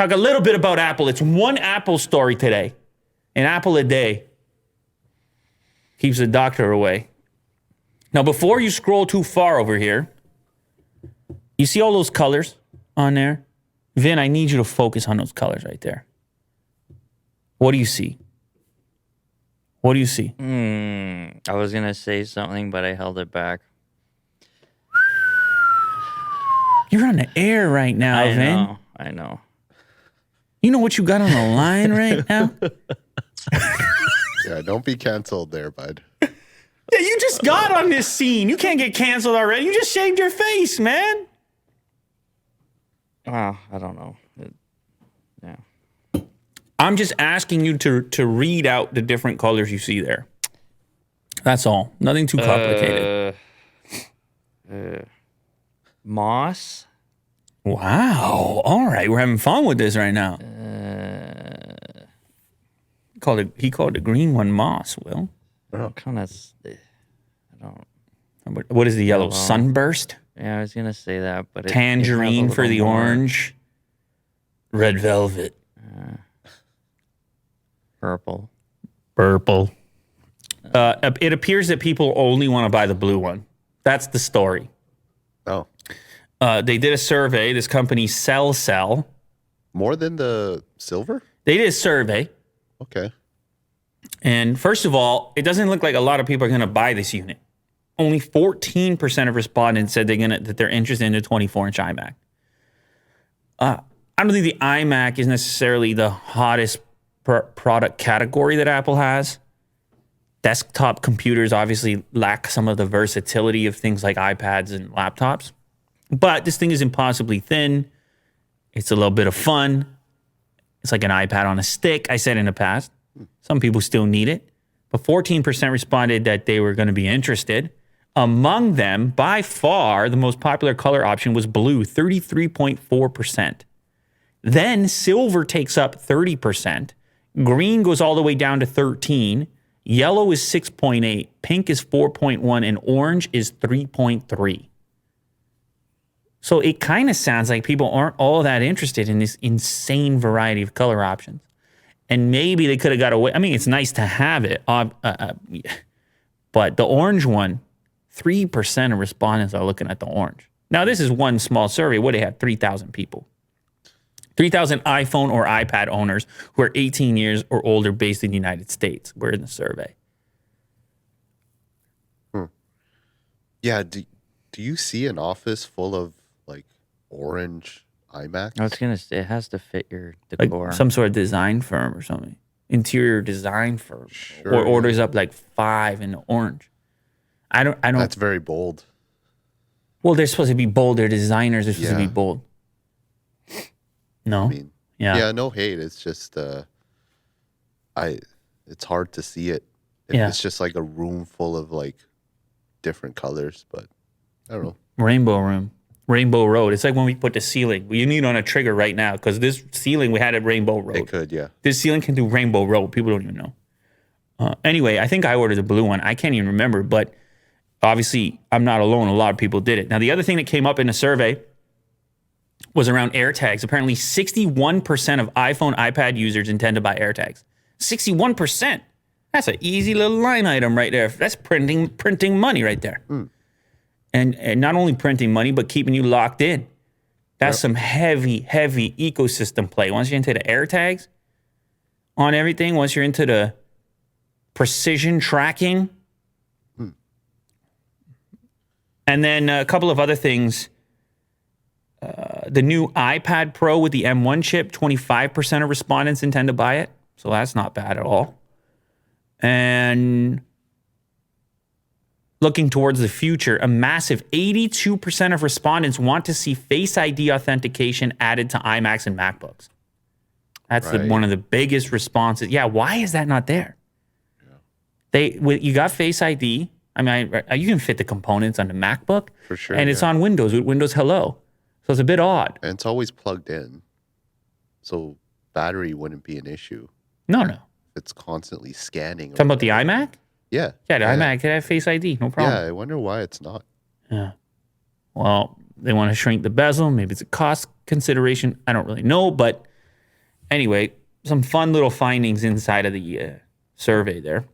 Talk a little bit about Apple. It's one Apple story today. An apple a day keeps the doctor away. Now, before you scroll too far over here, you see all those colors on there? Vin, I need you to focus on those colors right there. What do you see? What do you see? I was going to say something, but I held it back. You're on the air right now, Vin. I know. You know what you got on the line right now? Yeah, don't be canceled there, bud. Yeah, you just got on this scene. You can't get canceled already. You just shaved your face, man. Well, I don't know. Yeah. I'm just asking you to read out the different colors you see there. That's all. Nothing too complicated. Moss. Wow. All right. We're having fun with this right now. He called the green one moss, Will. Kind of. I don't. What is the yellow? Sunburst? Yeah, I was going to say that, but Tangerine for the orange. Red velvet. Purple. It appears that people only want to buy the blue one. That's the story. Oh. They did a survey. This company, Cell. More than the silver? They did a survey. Okay. And first of all, it doesn't look like a lot of people are going to buy this unit. Only 14% of respondents said that they're interested in a 24-inch iMac. I don't think the iMac is necessarily the hottest product category that Apple has. Desktop computers obviously lack some of the versatility of things like iPads and laptops. But this thing is impossibly thin. It's a little bit of fun. It's like an iPad on a stick, I said in the past. Some people still need it. But 14% responded that they were going to be interested. Among them, by far, the most popular color option was blue, 33.4%. Then silver takes up 30%. Green goes all the way down to 13%. Yellow is 6.8%. Pink is 4.1%. And orange is 3.3%. So it kind of sounds like people aren't all that interested in this insane variety of color options. And maybe they could have got away. I mean, it's nice to have it. But the orange one, 3% of respondents are looking at the orange. Now, this is one small survey. What, they had 3,000 people. 3,000 iPhone or iPad owners who are 18 years or older based in the United States were in the survey. Yeah, do you see an office full of, like, orange iMacs? I was going to say, it has to fit your decor. Like some sort of design firm or something. Interior design firm. Sure, or orders up like 5 in the orange. I don't. That's very bold. Well, they're supposed to be bold. They're designers. They're supposed to be bold. No? I mean, yeah, no hate. It's just, it's hard to see it. It's just like a room full of, like, different colors, but I don't know. Rainbow room. Rainbow Road. It's like when we put the ceiling. You need on a trigger right now because this ceiling we had at Rainbow Road. It could, yeah. This ceiling can do Rainbow Road. People don't even know. Anyway, I think I ordered the blue one. I can't even remember, but obviously I'm not alone. A lot of people did it. Now, the other thing that came up in the survey was around AirTags. Apparently, 61% of iPhone, iPad users intend to buy AirTags. 61%. That's an easy little line item right there. That's printing money right there. And not only printing money, but keeping you locked in. That's some heavy ecosystem play. Once you're into the AirTags on everything, once you're into the precision tracking, and then a couple of other things. The new iPad Pro with the M1 chip, 25% of respondents intend to buy it. So that's not bad at all. And looking towards the future, a massive 82% of respondents want to see Face ID authentication added to iMacs and MacBooks. That's one of the biggest responses. Yeah, why is that not there? You got Face ID. I mean, you can fit the components on the MacBook. For sure. And it's on Windows with Windows Hello. So it's a bit odd. And it's always plugged in. So battery wouldn't be an issue. No. It's constantly scanning. Talking about the iMac? Yeah. Yeah, the iMac can have Face ID. No problem. Yeah, I wonder why it's not. Yeah. Well, they want to shrink the bezel. Maybe it's a cost consideration. I don't really know, but Anyway, some fun little findings inside of the survey there.